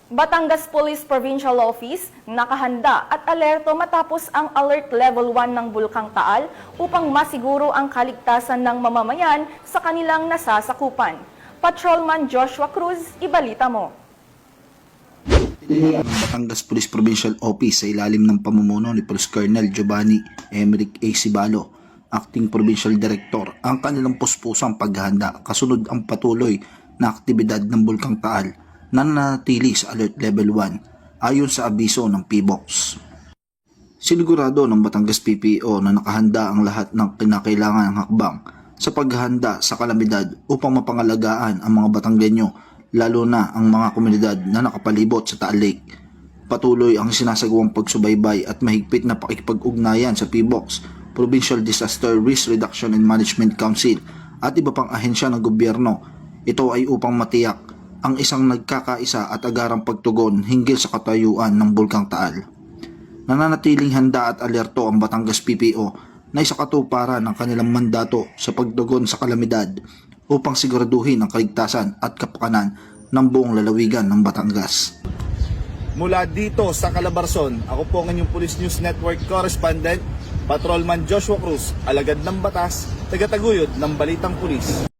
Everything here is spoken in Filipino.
Batangas Police Provincial Office nakahanda at alerto matapos ang Alert Level 1 ng Bulkang Taal upang masiguro ang kaligtasan ng mamamayan sa kanilang nasasakupan. Patrolman Joshua Cruz, ibalita mo. Ang Batangas Police Provincial Office sa ilalim ng pamumuno ni Police Colonel Giovanni Emerick A. Cibalo, Acting Provincial Director, ang kanilang puspusang paghahanda kasunod ang patuloy na aktibidad ng Bulkang Taal na nanatili sa Alert Level 1 ayon sa abiso ng PBOX. Sinigurado ng Batangas PPO na nakahanda ang lahat ng kinakailangan ng hakbang sa paghahanda sa kalamidad upang mapangalagaan ang mga Batanggenyo, lalo na ang mga komunidad na nakapalibot sa Taal Lake. Patuloy ang sinasagawang pagsubaybay at mahigpit na pakikipag-ugnayan sa PBOX, Provincial Disaster Risk Reduction and Management Council at iba pang ahensya ng gobyerno. Ito ay upang matiyak ang isang nagkakaisa at agarang pagtugon hinggil sa katayuan ng Bulkang Taal. Nananatiling handa at alerto ang Batangas PPO na isakatuparan ng kanilang mandato sa pagtugon sa kalamidad upang siguraduhin ang kaligtasan at kapakanan ng buong lalawigan ng Batangas. Mula dito sa Calabarzon, ako po ang inyong Police News Network Correspondent, Patrolman Joshua Cruz, alagad ng batas, tagataguyod ng Balitang Pulis.